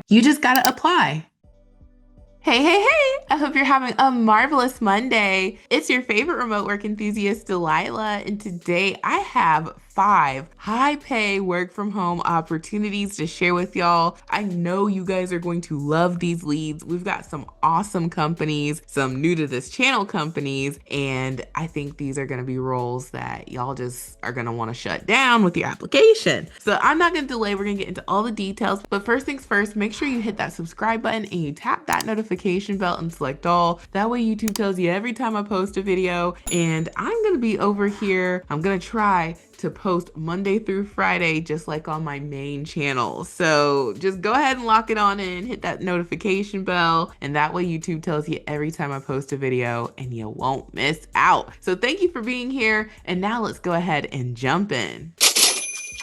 You just gotta apply. Hey, hey, hey! I hope you're having a marvelous Monday. It's your favorite remote work enthusiast, Delilah, and today I have 5 high-pay work from home opportunities to share with y'all. I know you guys are going to love these leads. We've got some awesome companies, some new to this channel companies, and I think these are going to be roles that y'all just are going to want to shut down with your application. So I'm not going to delay. We're going to get into all the details, but first things first, make sure you hit that subscribe button and you tap that notification bell and select all. That way YouTube tells you every time I post a video, and I'm going to be over here. I'm going to try to post Monday through Friday, just like on my main channel. So just go ahead and lock it on in, hit that notification bell, and that way YouTube tells you every time I post a video and you won't miss out. So thank you for being here. And now let's go ahead and jump in.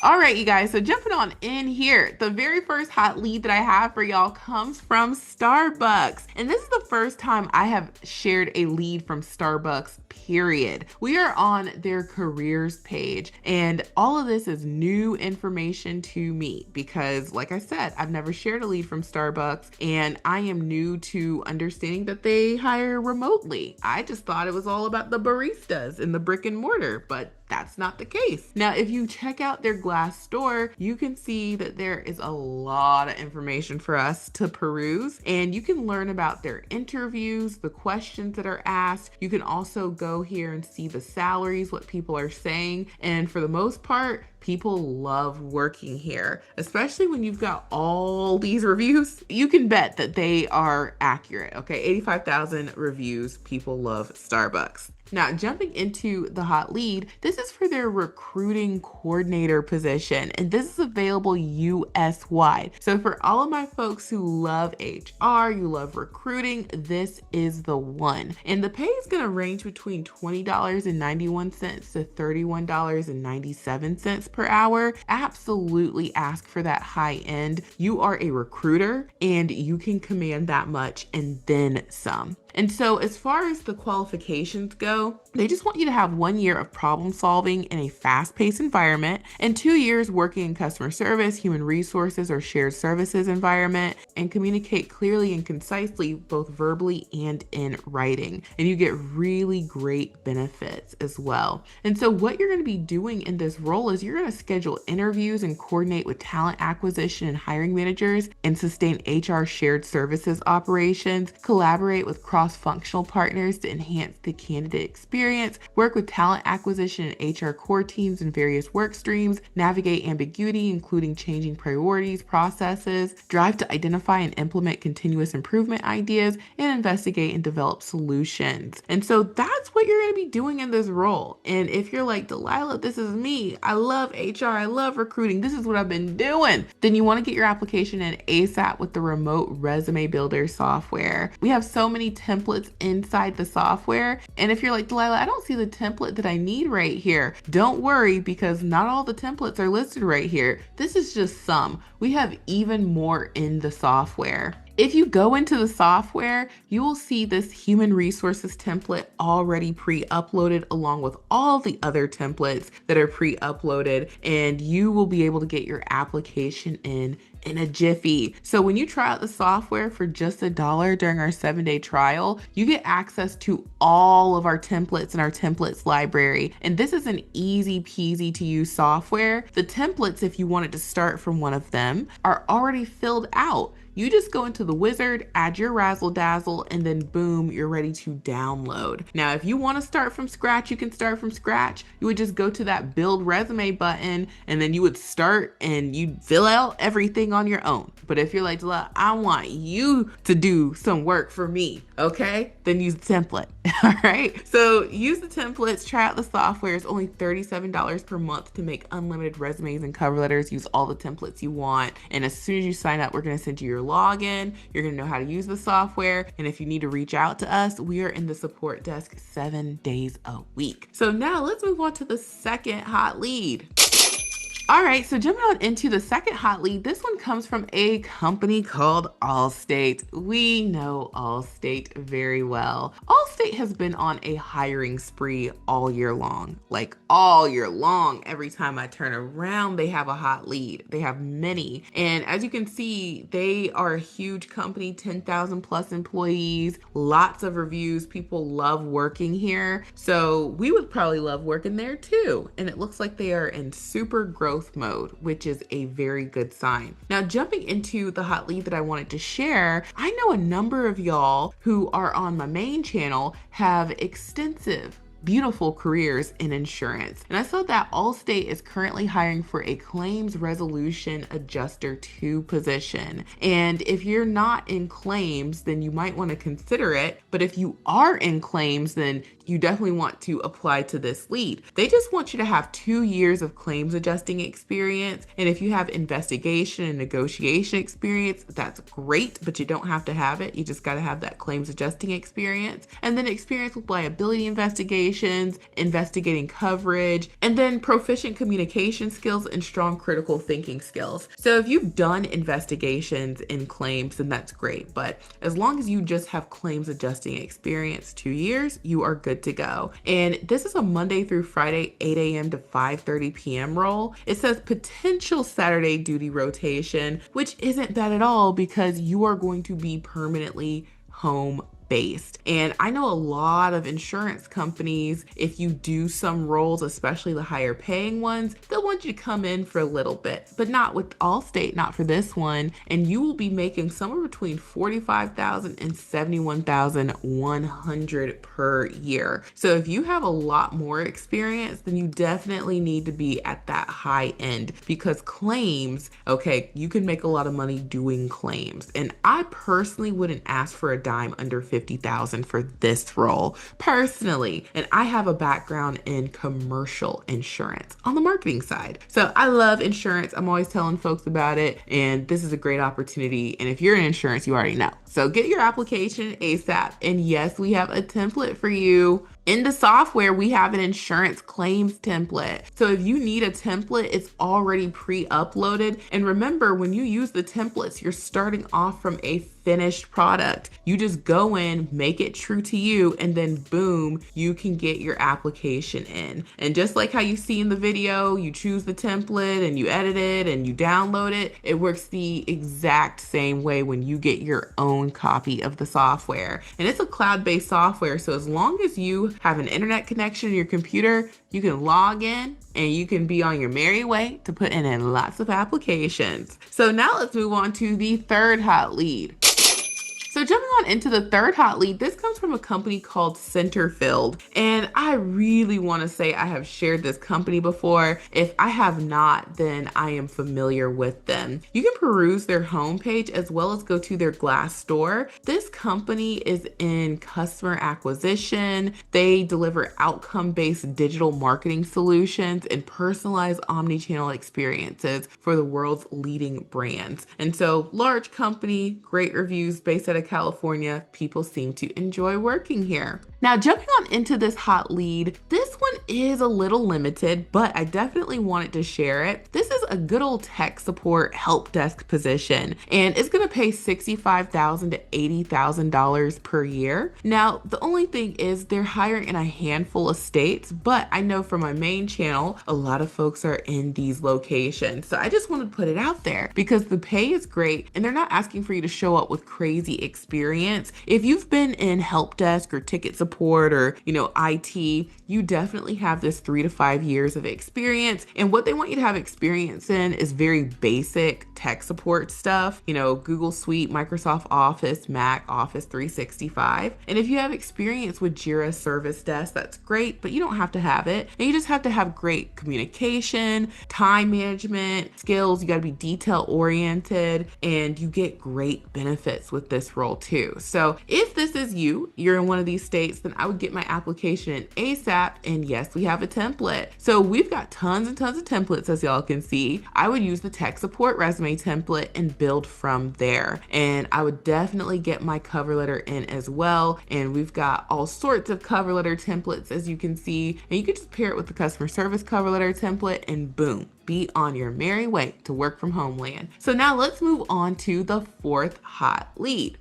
All right, you guys, so jumping on in here, the very first hot lead that I have for y'all comes from Starbucks. And this is the first time I have shared a lead from Starbucks, period. We are on their careers page, and all of this is new information to me because, like I said, I've never shared a lead from Starbucks, and I am new to understanding that they hire remotely. I just thought it was all about the baristas in the brick and mortar, but that's not the case. Now, if you check out their Glassdoor, you can see that there is a lot of information for us to peruse, and you can learn about their interviews, the questions that are asked. You can also go here and see the salaries, what people are saying, and for the most part, people love working here, especially when you've got all these reviews. You can bet that they are accurate, okay? 85,000 reviews, people love Starbucks. Now, jumping into the hot lead, this is for their recruiting coordinator position, and this is available US-wide. So for all of my folks who love HR, you love recruiting, this is the one. And the pay is gonna range between $20.91 to $31.97 per hour. Absolutely ask for that high end. You are a recruiter and you can command that much and then some. And so as far as the qualifications go, they just want you to have 1 year of problem solving in a fast-paced environment and 2 years working in customer service, human resources, or shared services environment, and communicate clearly and concisely, both verbally and in writing. And you get really great benefits as well. And so what you're going to be doing in this role is you're going to schedule interviews and coordinate with talent acquisition and hiring managers and sustain HR shared services operations, collaborate with cross-functional partners to enhance the candidate experience, work with talent acquisition and HR core teams in various work streams, navigate ambiguity, including changing priorities, processes, drive to identify and implement continuous improvement ideas, and investigate and develop solutions. And so that's what you're going to be doing in this role. And if you're like, Delilah, this is me, I love HR, I love recruiting, this is what I've been doing, then you want to get your application in ASAP with the remote resume builder software. We have so many templates inside the software. And if you're like, Delilah, I don't see the template that I need right here, don't worry, because not all the templates are listed right here. This is just some. We have even more in the software. If you go into the software, you will see this human resources template already pre-uploaded along with all the other templates that are pre-uploaded, and you will be able to get your application in a jiffy. So when you try out the software for just $1 during our 7-day trial, you get access to all of our templates in our templates library. And this is an easy peasy to use software. The templates, if you wanted to start from one of them, are already filled out. You just go into the wizard, add your razzle dazzle, and then boom, you're ready to download. Now, if you want to start from scratch, you can start from scratch. You would just go to that build resume button, and then you would start and you'd fill out everything on your own. But if you're like, I want you to do some work for me, okay? Then use the template, all right? So use the templates, try out the software. It's only $37 per month to make unlimited resumes and cover letters. Use all the templates you want. And as soon as you sign up, we're gonna send you your login. You're gonna know how to use the software. And if you need to reach out to us, we are in the support desk 7 days a week. So now let's move on to the second hot lead. All right, so jumping on into the second hot lead, this one comes from a company called Allstate. We know Allstate very well. Allstate has been on a hiring spree all year long, like all year long. Every time I turn around, they have a hot lead. They have many. And as you can see, they are a huge company, 10,000 plus employees, lots of reviews. People love working here. So we would probably love working there too. And it looks like they are in super growth mode, which is a very good sign. Now, jumping into the hot lead that I wanted to share, I know a number of y'all who are on my main channel have extensive beautiful careers in insurance. And I saw that Allstate is currently hiring for a claims resolution adjuster 2 position. And if you're not in claims, then you might want to consider it. But if you are in claims, then you definitely want to apply to this lead. They just want you to have 2 years of claims adjusting experience. And if you have investigation and negotiation experience, that's great, but you don't have to have it. You just got to have that claims adjusting experience. And then experience with liability investigations, investigating coverage, and then proficient communication skills and strong critical thinking skills. So if you've done investigations in claims, then that's great. But as long as you just have claims adjusting experience, 2 years, you are good to go. And this is a Monday through Friday, 8 a.m. to 5:30 p.m. role. It says potential Saturday duty rotation, which isn't bad at all because you are going to be permanently home based. And I know a lot of insurance companies, if you do some roles, especially the higher paying ones, they'll want you to come in for a little bit, but not with Allstate, not for this one. And you will be making somewhere between $45,000 and $71,100 per year. So if you have a lot more experience, then you definitely need to be at that high end because claims, okay, you can make a lot of money doing claims. And I personally wouldn't ask for a dime under $50,000 for this role personally. And I have a background in commercial insurance on the marketing side. So I love insurance. I'm always telling folks about it. And this is a great opportunity. And if you're in insurance, you already know. So get your application ASAP. And yes, we have a template for you. In the software, we have an insurance claims template. So if you need a template, it's already pre-uploaded. And remember, when you use the templates, you're starting off from a finished product. You just go in, make it true to you, and then boom, you can get your application in. And just like how you see in the video, you choose the template and you edit it and you download it. It works the exact same way when you get your own copy of the software. And it's a cloud-based software, so as long as you have an internet connection in your computer, you can log in and you can be on your merry way to put in lots of applications. So now let's move on to the third hot lead. So jumping on into the third hot lead, this comes from a company called Centerfield. And I really want to say I have shared this company before. If I have not, then I am familiar with them. You can peruse their homepage as well as go to their Glassdoor. This company is in customer acquisition. They deliver outcome-based digital marketing solutions and personalized omnichannel experiences for the world's leading brands. And so large company, great reviews based out of California. People seem to enjoy working here. Now, jumping on into this hot lead, this one is a little limited, but I definitely wanted to share it. This is a good old tech support help desk position, and it's going to pay $65,000 to $80,000 per year. Now, the only thing is they're hiring in a handful of states, but I know from my main channel, a lot of folks are in these locations. So I just wanted to put it out there because the pay is great and they're not asking for you to show up with crazy experience. If you've been in help desk or ticket support or, IT, you definitely have this 3 to 5 years of experience. And what they want you to have experience in is very basic tech support stuff, Google Suite, Microsoft Office, Mac, Office 365. And if you have experience with Jira Service Desk, that's great, but you don't have to have it. And you just have to have great communication, time management skills. You got to be detail oriented, and you get great benefits with this role too. So if this is you're in one of these states, then I would get my application in ASAP. And yes, we have a template. So we've got tons and tons of templates, as y'all can see. I would use the tech support resume resume template and build from there. And I would definitely get my cover letter in as well. And we've got all sorts of cover letter templates, as you can see, and you can just pair it with the customer service cover letter template and boom, be on your merry way to work from home land. So now let's move on to the fourth hot lead.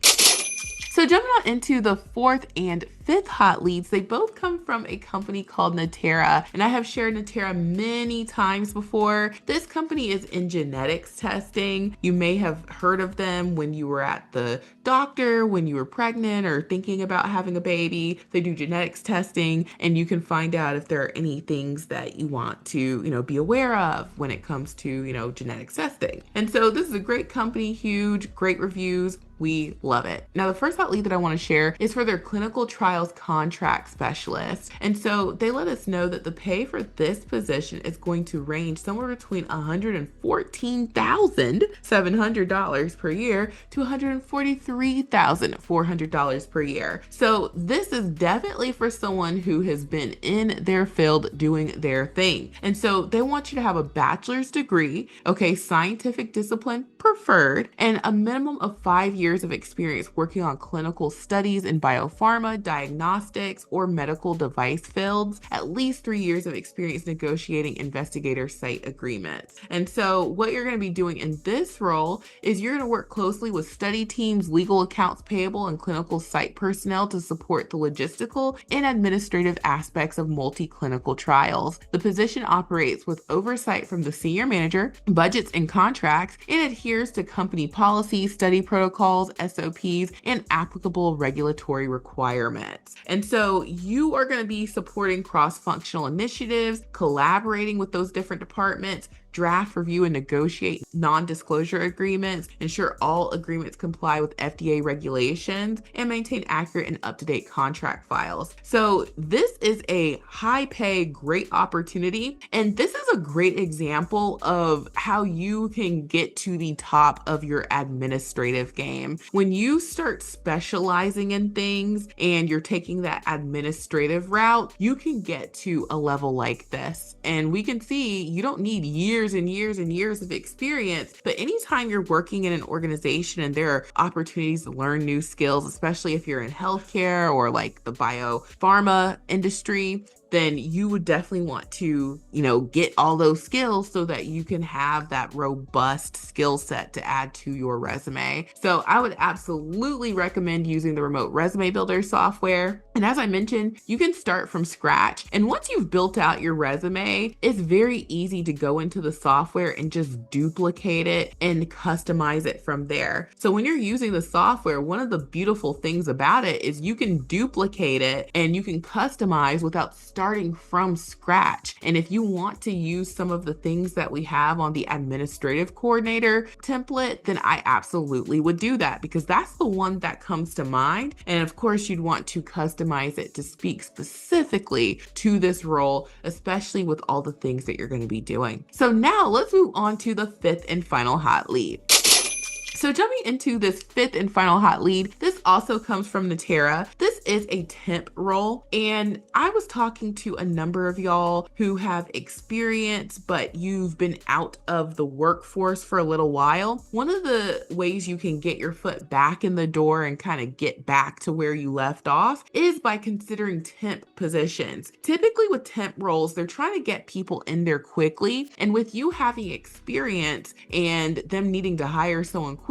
So jumping on into the fourth and fifth hot leads, they both come from a company called Natera, and I have shared Natera many times before. This company is in genetics testing. You may have heard of them when you were at the doctor, when you were pregnant or thinking about having a baby. They do genetics testing, and you can find out if there are any things that you want to, be aware of when it comes to, genetics testing. And so this is a great company, huge, great reviews. We love it. Now, the first hot lead that I want to share is for their clinical trials contract specialist. And so they let us know that the pay for this position is going to range somewhere between $114,700 per year to $143,400 per year. So this is definitely for someone who has been in their field doing their thing. And so they want you to have a bachelor's degree, okay, scientific discipline preferred, and a minimum of 5 years of experience working on clinical studies in biopharma, diagnostics, or medical device fields, at least 3 years of experience negotiating investigator site agreements. And so what you're going to be doing in this role is you're going to work closely with study teams, legal, accounts payable, and clinical site personnel to support the logistical and administrative aspects of multi-clinical trials. The position operates with oversight from the senior manager, budgets and contracts, and adheres to company policies, study protocols, SOPs, and applicable regulatory requirements. And so you are going to be supporting cross-functional initiatives, collaborating with those different departments, draft, review, and negotiate non-disclosure agreements, ensure all agreements comply with FDA regulations, and maintain accurate and up-to-date contract files. So this is a high pay, great opportunity. And this is a great example of how you can get to the top of your administrative game. When you start specializing in things and you're taking that administrative route, you can get to a level like this. And we can see you don't need years and years and years of experience, but anytime you're working in an organization and there are opportunities to learn new skills, especially if you're in healthcare or like the biopharma industry, then you would definitely want to, get all those skills so that you can have that robust skill set to add to your resume. So I would absolutely recommend using the remote resume builder software. And as I mentioned, you can start from scratch. And once you've built out your resume, it's very easy to go into the software and just duplicate it and customize it from there. So when you're using the software, one of the beautiful things about it is you can duplicate it and you can customize without starting from scratch. And if you want to use some of the things that we have on the administrative coordinator template, then I absolutely would do that because that's the one that comes to mind. And of course, you'd want to customize it to speak specifically to this role, especially with all the things that you're going to be doing. So now let's move on to the fifth and final hot lead. So jumping into this fifth and final hot lead, this also comes from Natera. This is a temp role, and I was talking to a number of y'all who have experience, but you've been out of the workforce for a little while. One of the ways you can get your foot back in the door and kind of get back to where you left off is by considering temp positions. Typically with temp roles, they're trying to get people in there quickly, and with you having experience and them needing to hire someone quickly,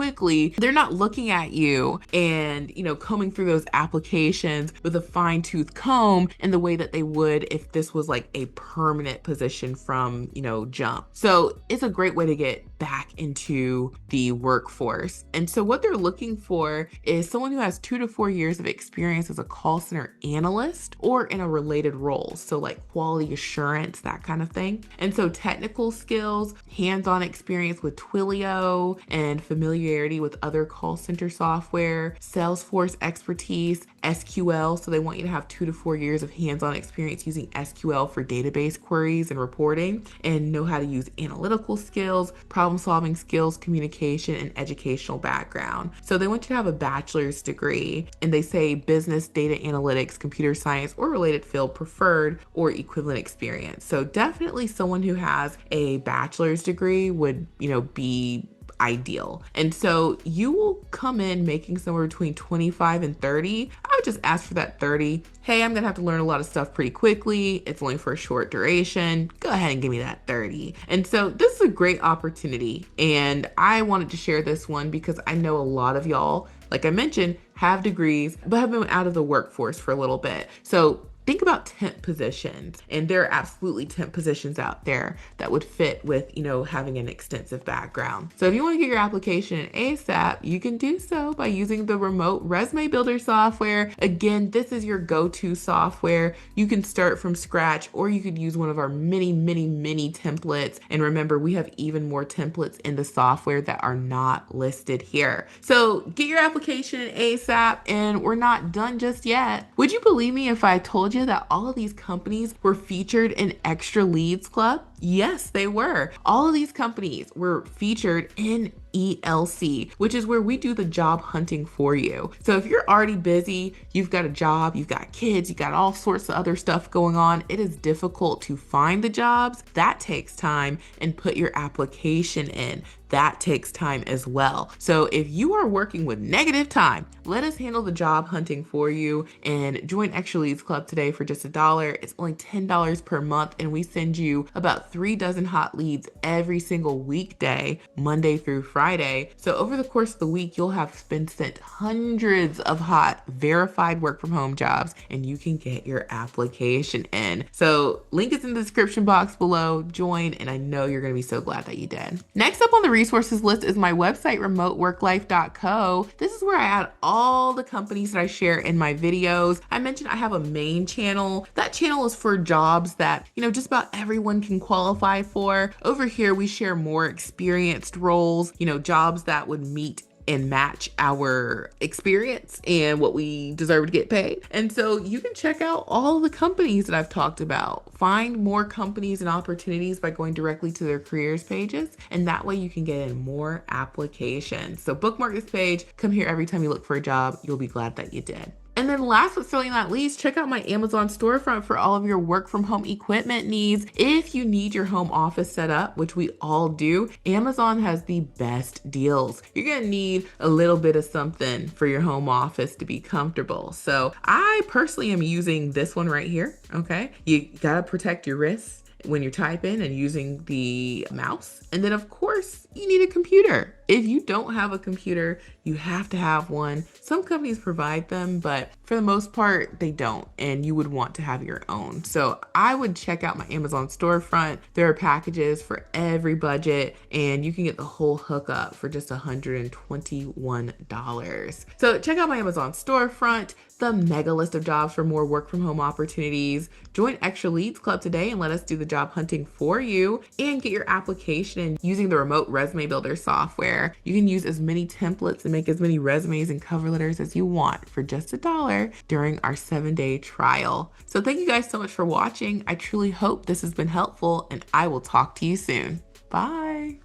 they're not looking at you and, combing through those applications with a fine-tooth comb in the way that they would if this was like a permanent position from, jump. So it's a great way to get back into the workforce. And so what they're looking for is someone who has 2 to 4 years of experience as a call center analyst or in a related role. So like quality assurance, that kind of thing. And so technical skills, hands-on experience with Twilio and familiarity with other call center software, Salesforce expertise, SQL. So they want you to have 2 to 4 years of hands-on experience using SQL for database queries and reporting, and know how to use analytical skills, problem-solving skills, communication, and educational background. So they want you to have a bachelor's degree, and they say business, data analytics, computer science, or related field preferred or equivalent experience. So definitely someone who has a bachelor's degree would, be ideal. And so you will come in making somewhere between 25 and 30. I would just ask for that 30. Hey, I'm gonna have to learn a lot of stuff pretty quickly. It's only for a short duration. Go ahead and give me that 30. And so this is a great opportunity. And I wanted to share this one because I know a lot of y'all, like I mentioned, have degrees, but have been out of the workforce for a little bit. So think about temp positions, and there are absolutely temp positions out there that would fit with, having an extensive background. So if you want to get your application in ASAP, you can do so by using the remote resume builder software. Again, this is your go-to software. You can start from scratch, or you could use one of our many, many, many templates. And remember, we have even more templates in the software that are not listed here. So get your application in ASAP, and we're not done just yet. Would you believe me if I told you that all of these companies were featured in Extra Leads Club? Yes, they were. All of these companies were featured in ELC, which is where we do the job hunting for you. So if you're already busy, you've got a job, you've got kids, you've got all sorts of other stuff going on, it is difficult to find the jobs. That takes time, and put your application in. That takes time as well. So if you are working with negative time, let us handle the job hunting for you, and join Extra Leads Club today for just $1. It's only $10 per month, and we send you about 3 dozen hot leads every single weekday, Monday through Friday. So over the course of the week, you'll have been sent hundreds of hot, verified work from home jobs, and you can get your application in. So link is in the description box below. Join, and I know you're going to be so glad that you did. Next up on the resources list is my website, remoteworklife.co. This is where I add all the companies that I share in my videos. I mentioned I have a main channel. That channel is for jobs that, just about everyone can qualify for. Over here, we share more experienced roles, jobs that would meet and match our experience and what we deserve to get paid. And so you can check out all the companies that I've talked about. Find more companies and opportunities by going directly to their careers pages, and that way you can get in more applications. So bookmark this page, come here every time you look for a job. You'll be glad that you did. And then last but certainly not least, check out my Amazon storefront for all of your work from home equipment needs. If you need your home office set up, which we all do, Amazon has the best deals. You're gonna need a little bit of something for your home office to be comfortable. So I personally am using this one right here, okay? You gotta protect your wrists when you're typing and using the mouse. And then of course, you need a computer. If you don't have a computer, you have to have one. Some companies provide them, but for the most part, they don't, and you would want to have your own. So I would check out my Amazon storefront. There are packages for every budget, and you can get the whole hookup for just $121. So check out my Amazon storefront, the mega list of jobs for more work from home opportunities. Join Extra Leads Club today and let us do the job hunting for you, and get your application in using the remote resume builder software. You can use as many templates and make as many resumes and cover letters as you want for just $1 during our 7-day trial. So thank you guys so much for watching. I truly hope this has been helpful, and I will talk to you soon. Bye.